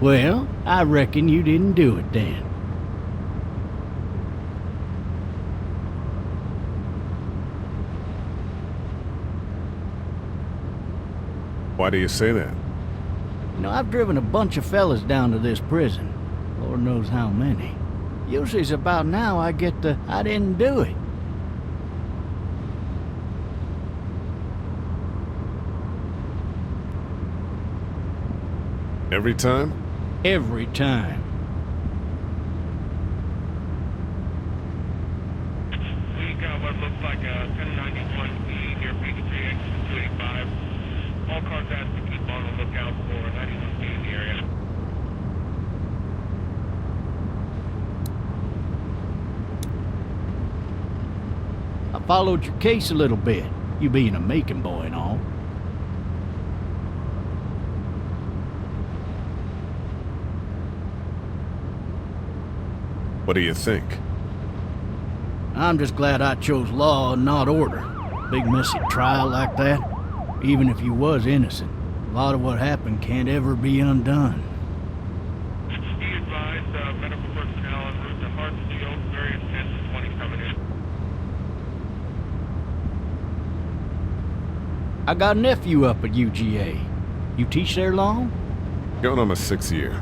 Well, I reckon you didn't do it then. Why do you say that? You know, I've driven a bunch of fellas down to this prison. Lord knows how many. Usually it's about now I get the, I didn't do it. Every time? Every time. We got what looks like a 1091E near Peachtree exit 285. All cars asked to keep on the lookout for 91B in the area. I followed your case a little bit, you being a Macon boy and all. What do you think? I'm just glad I chose law and not order. Big messy trial like that, even if you was innocent, a lot of what happened can't ever be undone. Be advised, medical personnel en route to Hartsfield, very intense 20 coming in. I got a nephew up at UGA. You teach there long? Going on my 6th year.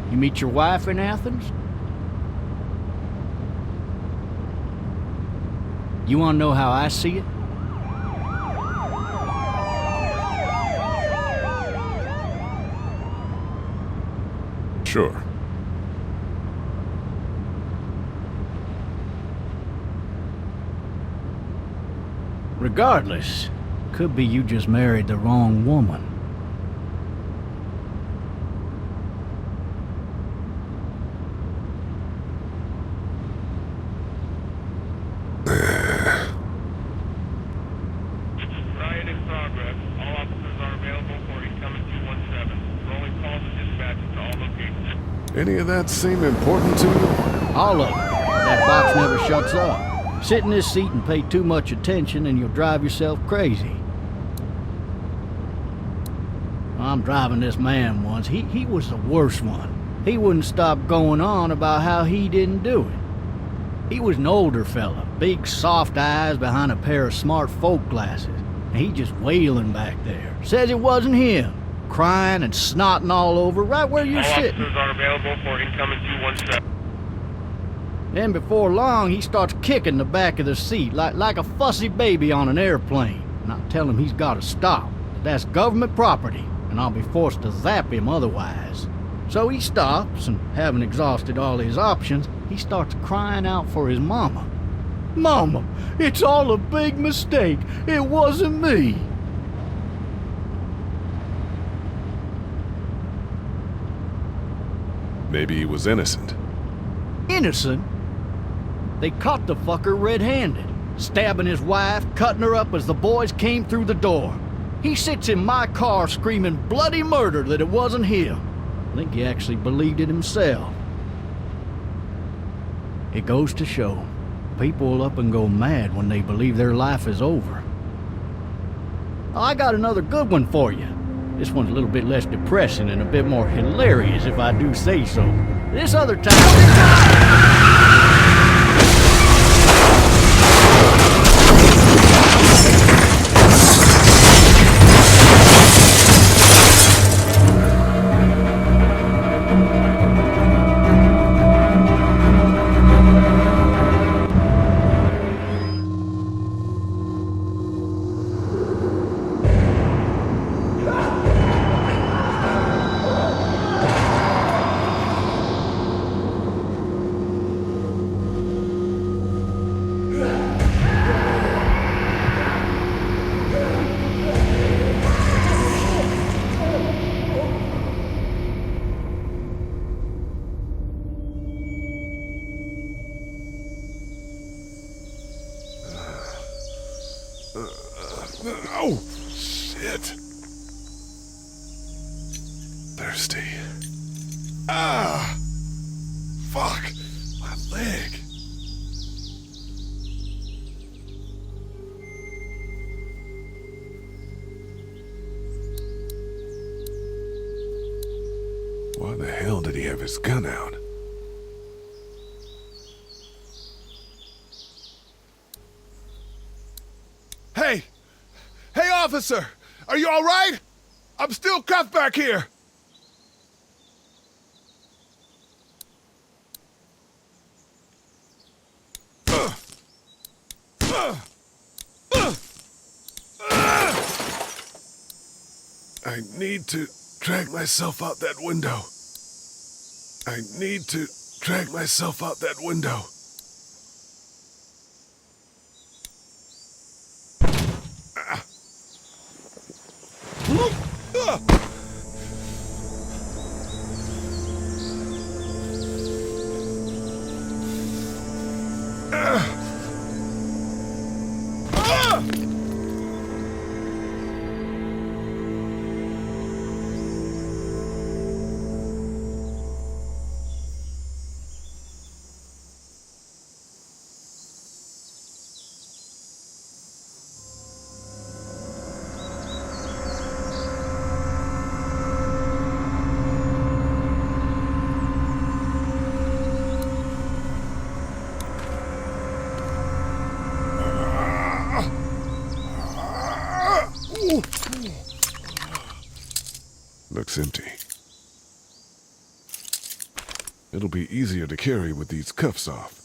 You meet your wife in Athens? You want to know how I see it? Sure. Regardless, could be you just married the wrong woman. Riot in progress. All officers are available for incoming 217. Rolling calls and dispatches to all locations. Any of that seem important to you? All of it. That box never shuts up. Sit in this seat and pay too much attention and you'll drive yourself crazy. I'm driving this man once. He was the worst one. He wouldn't stop going on about how he didn't do it. He was an older fella, big soft eyes behind a pair of smart folk glasses. And he just wailing back there. Says it wasn't him. Crying and snotting all over right where you're All sitting. officers are available for incoming 217. Then before long, he starts kicking the back of the seat like a fussy baby on an airplane. And I tell him he's got to stop. That's government property, and I'll be forced to zap him otherwise. So he stops, and having exhausted all his options, he starts crying out for his mama. Mama, it's all a big mistake. It wasn't me. Maybe he was innocent. Innocent? They caught the fucker red-handed, stabbing his wife, cutting her up as the boys came through the door. He sits in my car screaming bloody murder that it wasn't him. I think he actually believed it himself. It goes to show, people will up and go mad when they believe their life is over. Oh, I got another good one for you. This one's a little bit less depressing and a bit more hilarious if I do say so. This other time... Oh, shit. Thirsty. Ah! Fuck! My leg. he have his gun out? Hey! Hey, officer! Are you all right? I'm still cuffed back here! I need to drag myself out that window. I need to drag myself out that window. Looks empty. It'll be easier to carry with these cuffs off.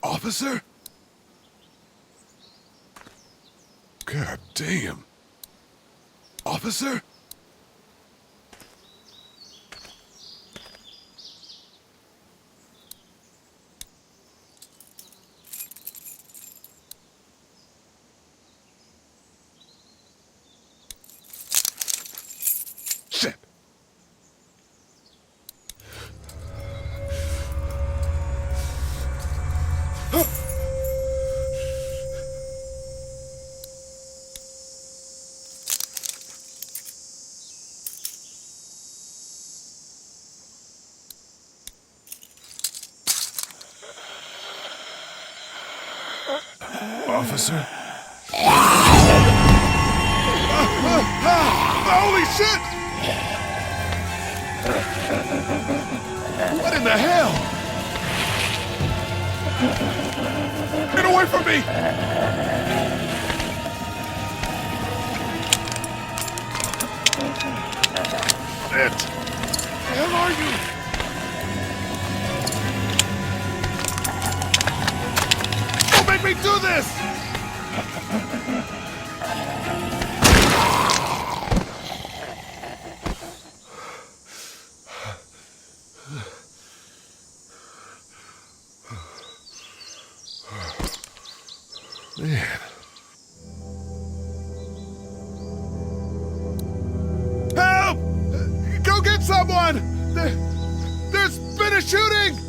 Officer? God damn. Officer? Shit. Officer? Holy shit! What in the hell? Get away from me! Shit! Where the hell are you? Don't make me do this! Man. Help! Go get someone! There's been a shooting!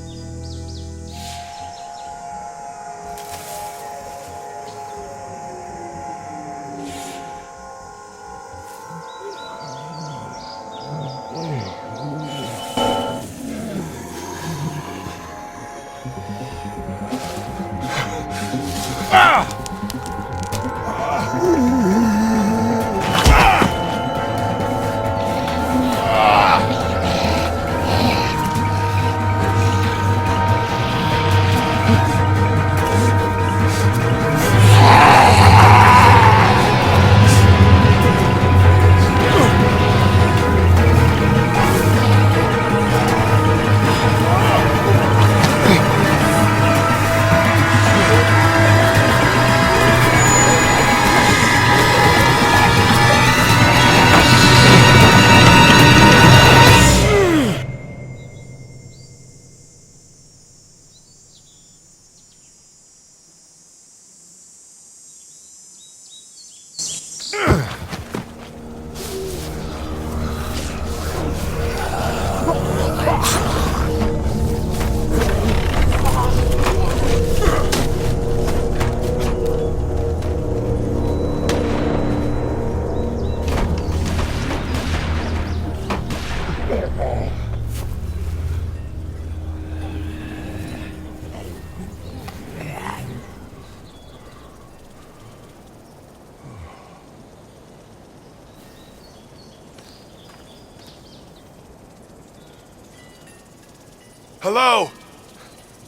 Hello?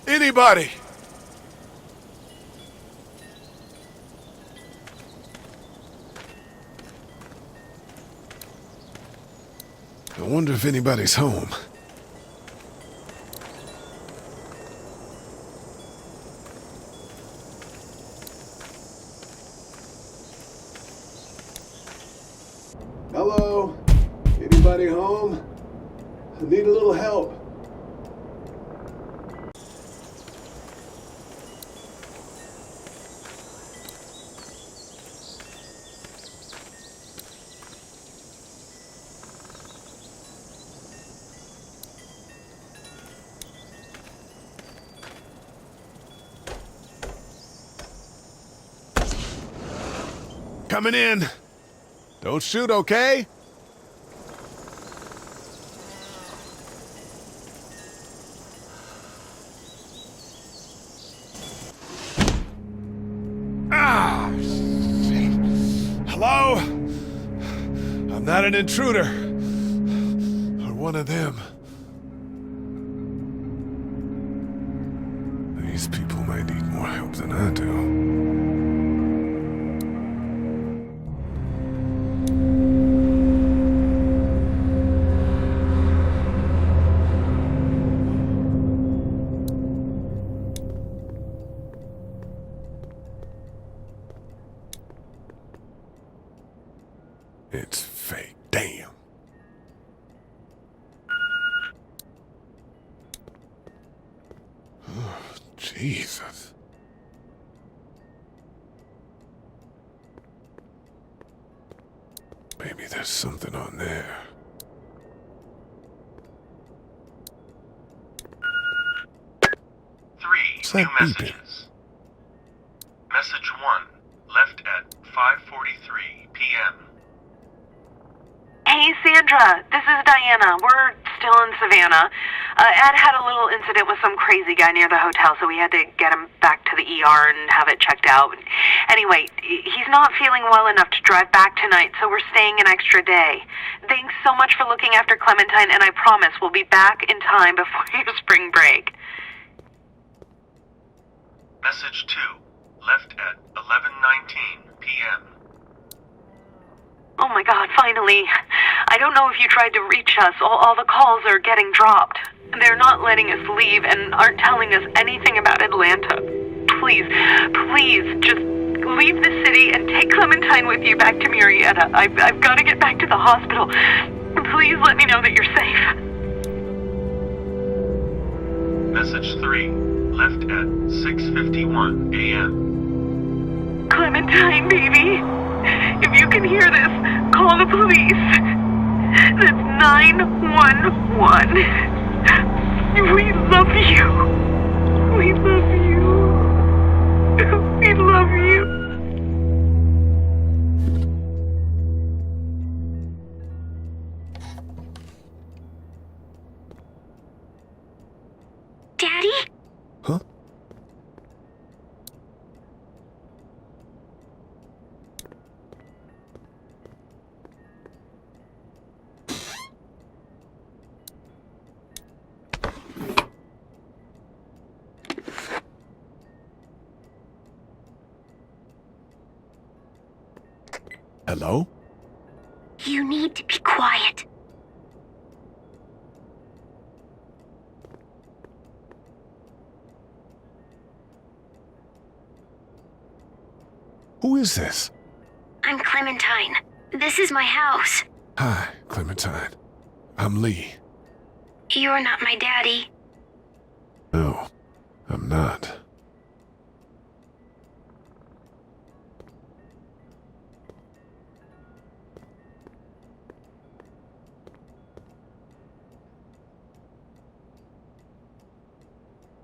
Anybody? I wonder if anybody's home. Hello? Anybody home? I need a little help. Coming in. Don't shoot, okay? Ah, shit. Hello? I'm not an intruder. Or one of them. These people might need more help than I do. It's fake. Damn. Oh, Jesus. Maybe there's something on there. What's New that beeping? messages. Message 1, left at 5:43 p.m. Hey, Sandra, this is Diana. We're still in Savannah. Ed had a little incident with some crazy guy near the hotel, so we had to get him back to the ER and have it checked out. Anyway, he's not feeling well enough to drive back tonight, so we're staying an extra day. Thanks so much for looking after Clementine, and I promise we'll be back in time before your spring break. Message 2, left at 11:19 p.m. Oh my God, finally. I don't know if you tried to reach us. All the calls are getting dropped. They're not letting us leave and aren't telling us anything about Atlanta. Please, just leave the city and take Clementine with you back to Murrieta. I've got to get back to the hospital. Please let me know that you're safe. Message 3, left at 6:51 a.m. Clementine, baby. If you can hear this, call the police. That's 911. We love you. We love you. We love you. Daddy? Huh? Hello? You need to be quiet. Who is this? I'm Clementine. This is my house. Hi, Clementine. I'm Lee. You're not my daddy. No, I'm not.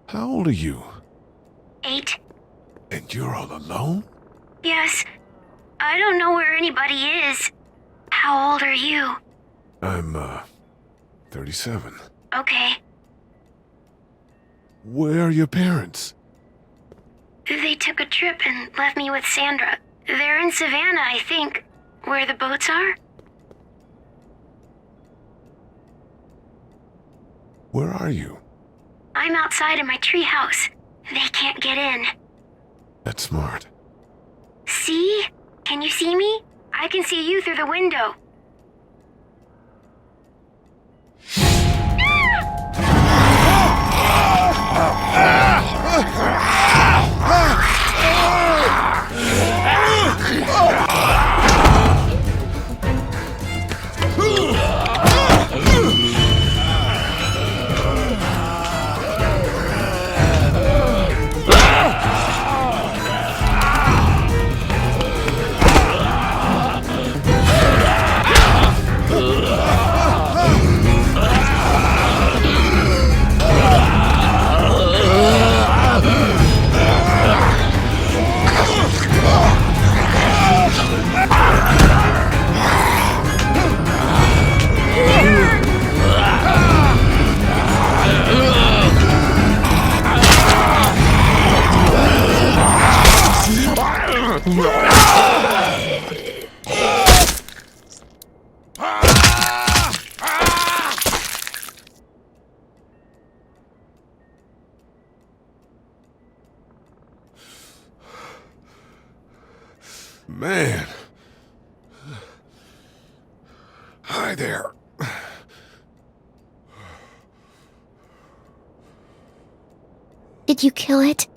How old are you? 8. And you're all alone? Yes. I don't know where anybody is. How old are you? I'm, 37. Okay. Where are your parents? They took a trip and left me with Sandra. They're in Savannah, I think. Where the boats are? Where are you? I'm outside in my treehouse. They can't get in. That's smart. See? Can you see me? I can see you through the window. Man. Hi there. Did you kill it?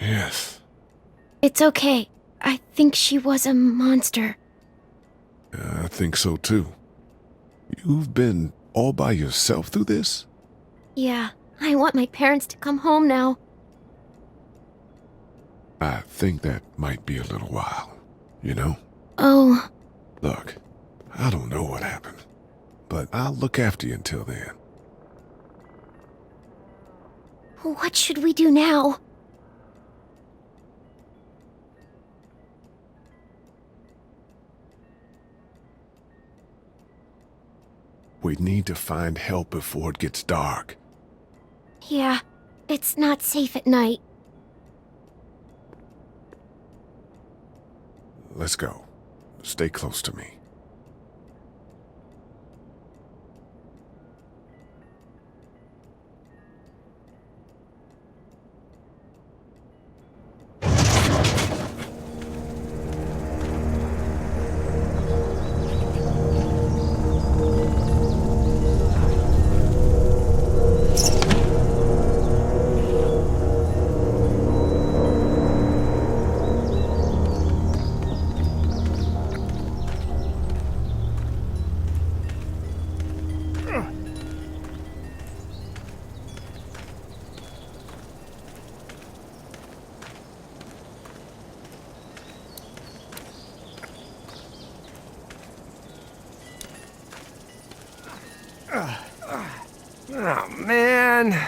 Yes. It's okay. I think she was a monster. I think so too. You've been all by yourself through this? Yeah, I want my parents to come home now. I think that might be a little while, you know? Oh, Look, I don't know what happened, but I'll look after you until then. what should we do now? We need to find help before it gets dark. Yeah, it's not safe at night. Let's go. Stay close to me. Oh, man.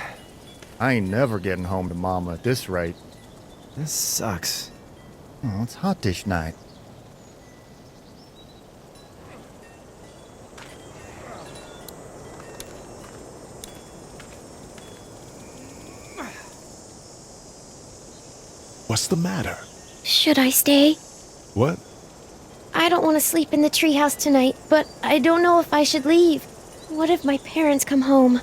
I ain't never getting home to Mama at this rate. This sucks. Oh, it's hot this night. What's the matter? Should I stay? What? I don't want to sleep in the treehouse tonight, but I don't know if I should leave. What if my parents come home?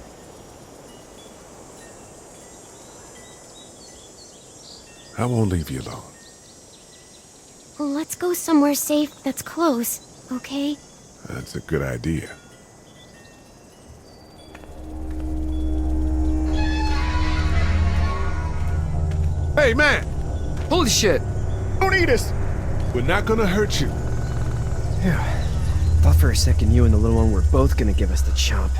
I won't leave you alone. Let's go somewhere safe that's close, okay? That's a good idea. Hey, man! Holy shit! Don't eat us! We're not gonna hurt you. Yeah. Thought for a second you and the little one were both gonna give us the chomp.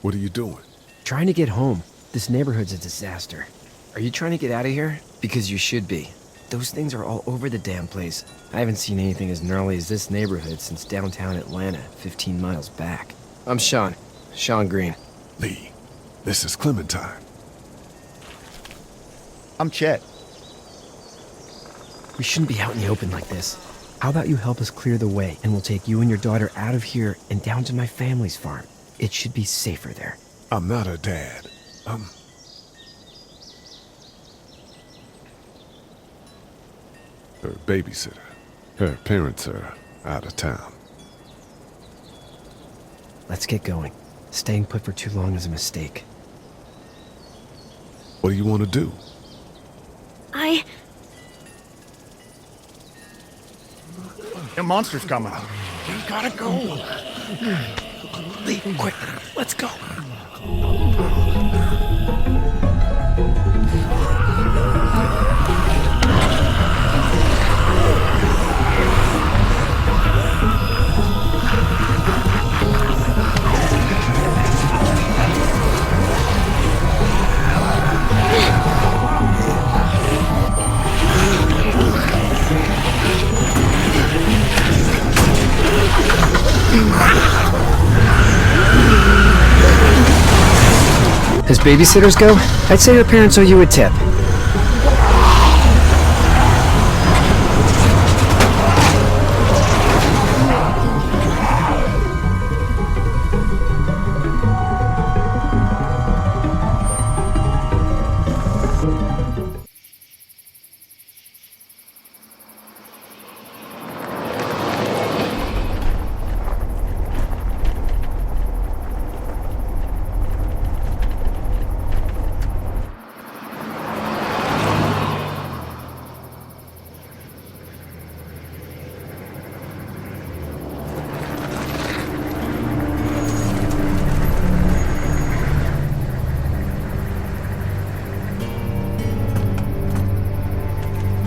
What are you doing? Trying to get home. This neighborhood's a disaster. Are you trying to get out of here? Because you should be. Those things are all over the damn place. I haven't seen anything as gnarly as this neighborhood since downtown Atlanta, 15 miles back. I'm Sean. Sean Green. Lee, this is Clementine. I'm Chet. We shouldn't be out in the open like this. How about you help us clear the way, and we'll take you and your daughter out of here and down to my family's farm. It should be safer there. I'm not her dad. Her babysitter. Her parents are out of town. Let's get going. Staying put for too long is a mistake. What do you want to do? The monster's coming. We gotta go. Leave, quick. Let's go. As babysitters go, I'd say her parents owe you a tip.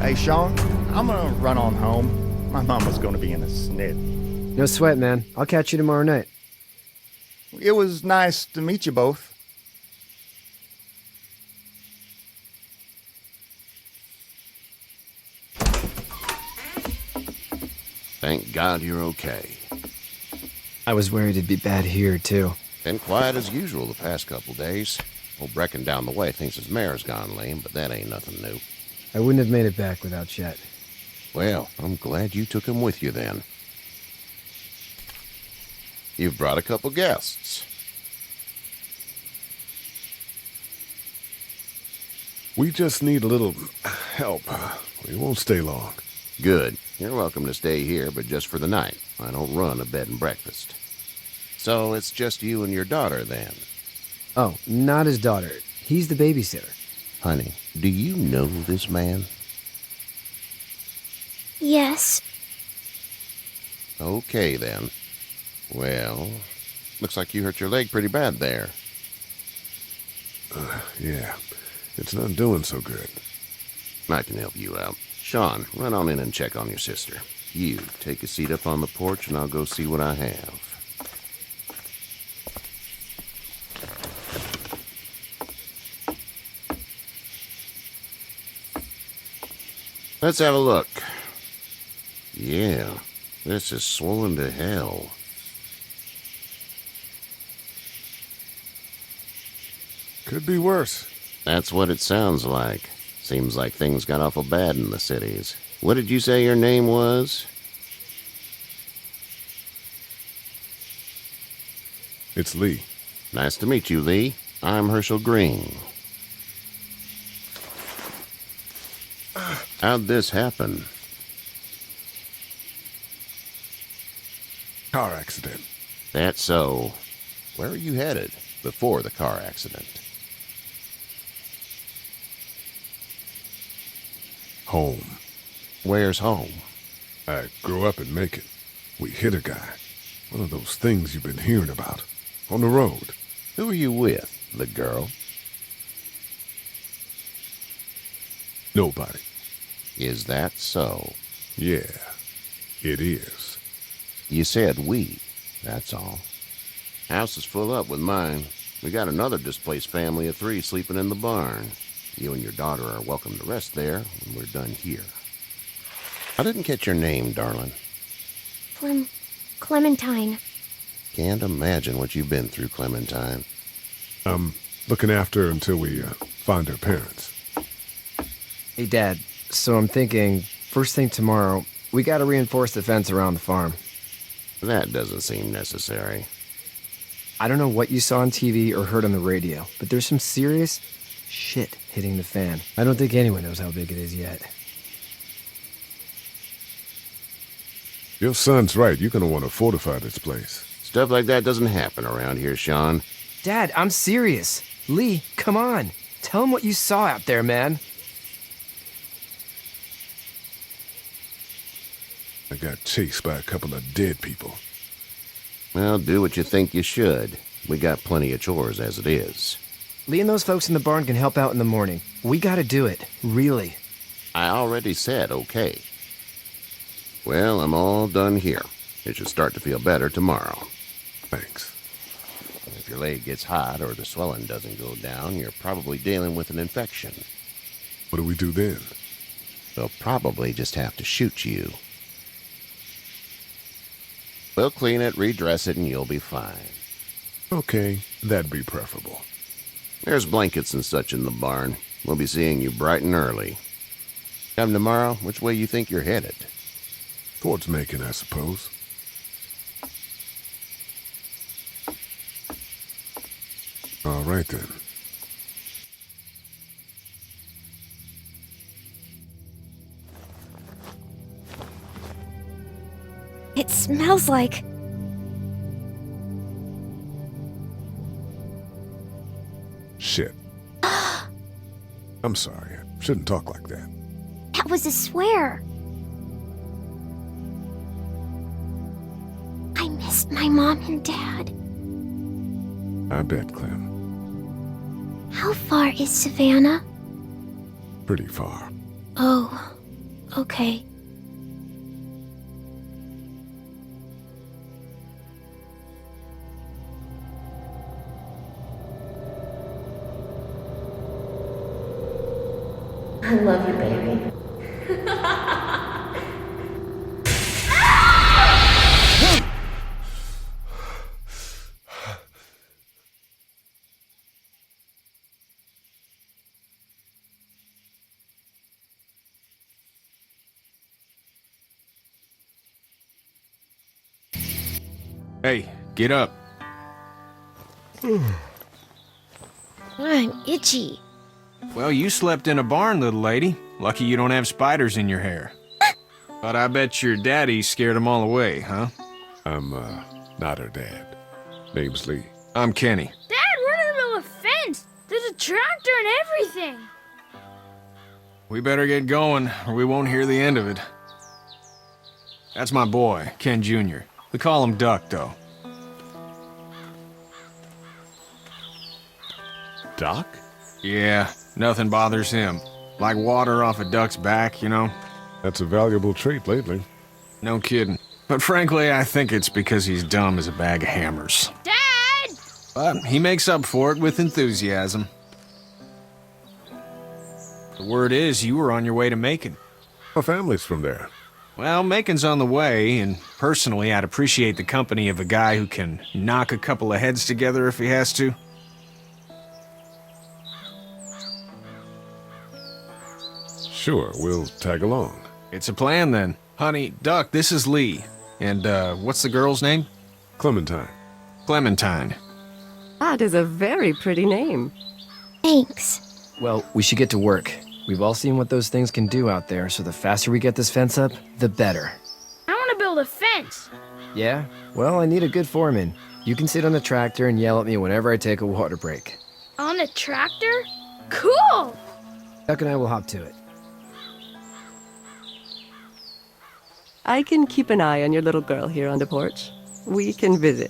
Hey, Sean, I'm gonna run on home. My mama's gonna be in a snit. No sweat, man. I'll catch you tomorrow night. It was nice to meet you both. Thank God you're okay. I was worried it'd be bad here, too. Been quiet as usual the past couple days. Old Brecken down the way thinks his mare's gone lame, but that ain't nothing new. I wouldn't have made it back without Chet. Well, I'm glad you took him with you then. You've brought a couple guests. We just need a little help. We won't stay long. Good. You're welcome to stay here, but just for the night. I don't run a bed and breakfast. So it's just you and your daughter then? Oh, not his daughter. He's the babysitter. Honey, do you know this man? Yes. Okay, then. Well, looks like you hurt your leg pretty bad there. Yeah, it's not doing so good. I can help you out. Sean, run on in and check on your sister. You, take a seat up on the porch and I'll go see what I have. Let's have a look. Yeah, this is swollen to hell. Could be worse. That's what it sounds like. Seems like things got awful bad in the cities. What did you say your name was? It's Lee. Nice to meet you, Lee. I'm Herschel Green. How'd this happen? Car accident. That's so. Where are you headed before the car accident? Home. Where's home? I grew up in Macon. We hit a guy. One of those things you've been hearing about. On the road. Who are you with? The girl? Nobody. Is that so? Yeah, it is. You said we. That's all. House is full up with mine. We got another displaced family of 3 sleeping in the barn. You and your daughter are welcome to rest there when we're done here. I didn't catch your name, darling. Clementine. Can't imagine what you've been through, Clementine. I'm looking after her until we find her parents. Hey, Dad. So I'm thinking, first thing tomorrow, we gotta reinforce the fence around the farm. That doesn't seem necessary. I don't know what you saw on TV or heard on the radio, but there's some serious shit hitting the fan. I don't think anyone knows how big it is yet. Your son's right. You're gonna want to fortify this place. Stuff like that doesn't happen around here, Sean. Dad, I'm serious. Lee, come on. Tell him what you saw out there, man. I got chased by a couple of dead people. Well, do what you think you should. We got plenty of chores as it is. Lee and those folks in the barn can help out in the morning. We gotta do it. Really. I already said okay. Well, I'm all done here. It should start to feel better tomorrow. Thanks. If your leg gets hot or the swelling doesn't go down, you're probably dealing with an infection. What do we do then? They'll probably just have to shoot you. We'll clean it, redress it, and you'll be fine. Okay, that'd be preferable. There's blankets and such in the barn. We'll be seeing you bright and early. Come tomorrow, which way you think you're headed? Towards Macon, I suppose. All right, then. It smells like... Shit. I'm sorry. I shouldn't talk like that. That was a swear. I missed my mom and dad. I bet, Clem. How far is Savannah? Pretty far. Oh, okay. I love you, baby. Hey, get up. I'm itchy. Well, you slept in a barn, little lady. Lucky you don't have spiders in your hair. But I bet your daddy scared them all away, huh? I'm, not her dad. Name's Lee. I'm Kenny. Dad, we're in the middle of a fence. There's a tractor and everything. We better get going, or we won't hear the end of it. That's my boy, Ken Jr. We call him Duck, though. Doc? Yeah, nothing bothers him. Like water off a duck's back, you know? That's a valuable trait lately. No kidding. But frankly, I think it's because he's dumb as a bag of hammers. Dad! But he makes up for it with enthusiasm. The word is you were on your way to Macon. Our family's from there. Well, Macon's on the way, and personally, I'd appreciate the company of a guy who can knock a couple of heads together if he has to. Sure, we'll tag along. It's a plan, then. Honey, Duck, this is Lee. And, what's the girl's name? Clementine. Clementine. That is a very pretty name. Thanks. Well, we should get to work. We've all seen what those things can do out there, so the faster we get this fence up, the better. I want to build a fence. Yeah? Well, I need a good foreman. You can sit on the tractor and yell at me whenever I take a water break. On a tractor? Cool! Duck and I will hop to it. I can keep an eye on your little girl here on the porch. We can visit.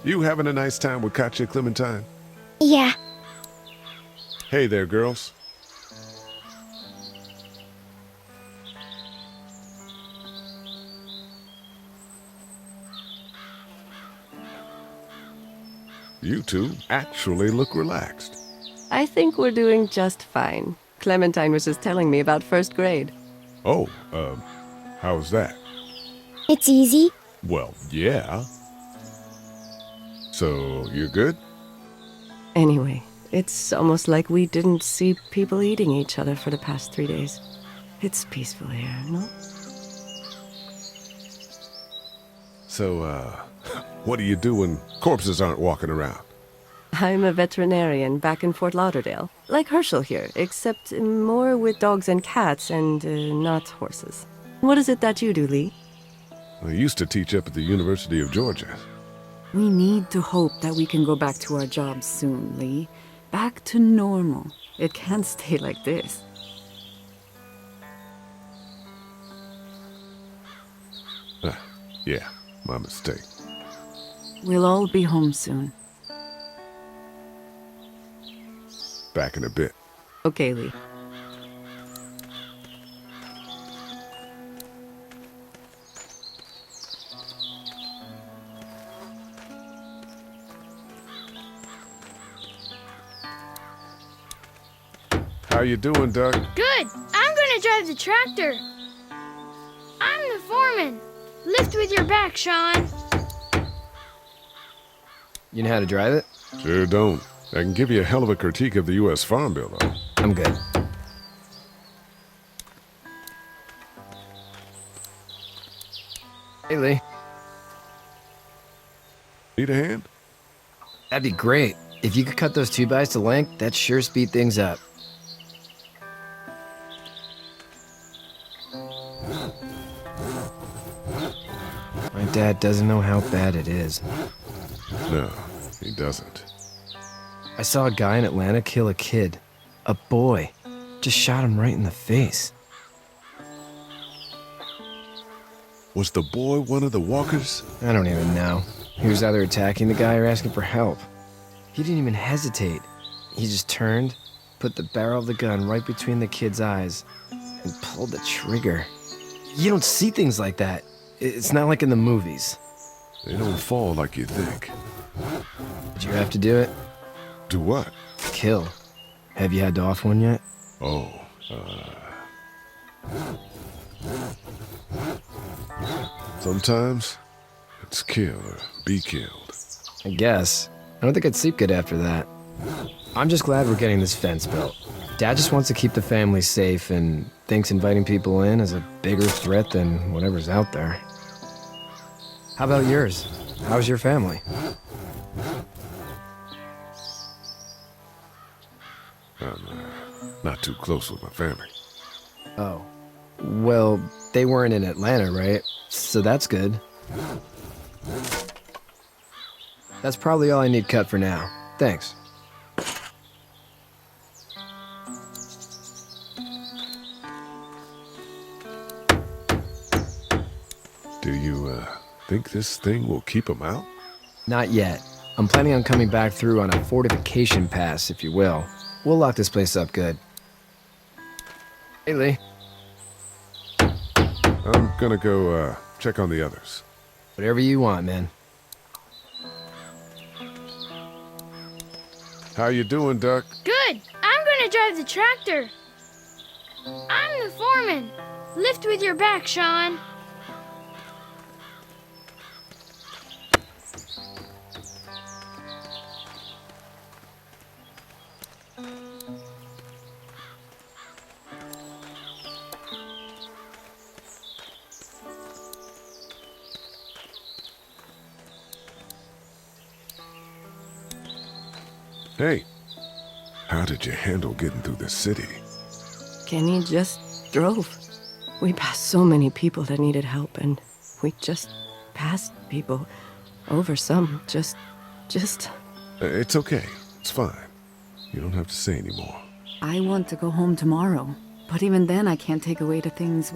You having a nice time with Katya, Clementine? Yeah. Hey there, girls. You two actually look relaxed. I think we're doing just fine. Clementine was just telling me about first grade. Oh, how's that? It's easy. Well, yeah. So, you're good? Anyway, It's almost like we didn't see people eating each other for the past 3 days. It's peaceful here, no? So, what do you do when corpses aren't walking around? I'm a veterinarian back in Fort Lauderdale. Like Herschel here, except more with dogs and cats and not horses. What is it that you do, Lee? I used to teach up at the University of Georgia. We need to hope that we can go back to our jobs soon, Lee. Back to normal. It can't stay like this. Yeah, my mistake. We'll all be home soon. Back in a bit. Okay, Lee. How you doing, Doug? Good. I'm gonna drive the tractor. I'm the foreman. Lift with your back, Sean. You know how to drive it? Sure don't. I can give you a hell of a critique of the U.S. Farm Bill, though. I'm good. Hey, Lee. Need a hand? That'd be great. If you could cut those 2x to length, that'd sure speed things up. My dad doesn't know how bad it is. No, he doesn't. I saw a guy in Atlanta kill a kid. A boy. Just shot him right in the face. Was the boy one of the walkers? I don't even know. He was either attacking the guy or asking for help. He didn't even hesitate. He just turned, put the barrel of the gun right between the kid's eyes, and pulled the trigger. You don't see things like that. It's not like in the movies. They don't fall like you think. Did you have to do it? Do what? Kill. Have you had to off one yet? Oh, sometimes it's kill or be killed. I guess. I don't think I'd sleep good after that. I'm just glad we're getting this fence built. Dad just wants to keep the family safe and thinks inviting people in is a bigger threat than whatever's out there. How about yours? How's your family? I'm not too close with my family. Oh. Well, they weren't in Atlanta, right? So that's good. That's probably all I need cut for now. Thanks. Do you, think this thing will keep them out? Not yet. I'm planning on coming back through on a fortification pass, if you will. We'll lock this place up good. Hey, Lee. I'm gonna go, check on the others. Whatever you want, man. How you doing, Duck? Good. I'm gonna drive the tractor. I'm the foreman. Lift with your back, Sean. Hey, how did you handle getting through the city? Kenny just drove. We passed so many people that needed help, and we just passed people. Over some, just... It's okay. It's fine. You don't have to say anymore. I want to go home tomorrow. But even then, I can't take away the things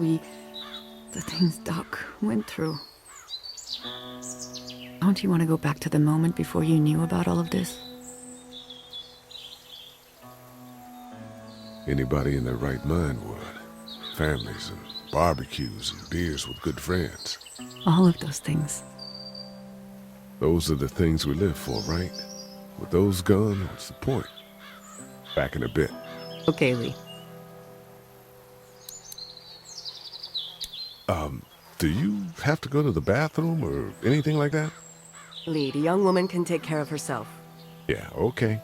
Doc went through. Don't you want to go back to the moment before you knew about all of this? Anybody in their right mind would. Families and barbecues and beers with good friends. All of those things. Those are the things we live for, right? With those gone, what's the point? Back in a bit. Okay, Lee. Do you have to go to the bathroom or anything like that? Lee, the young woman can take care of herself. Yeah, okay.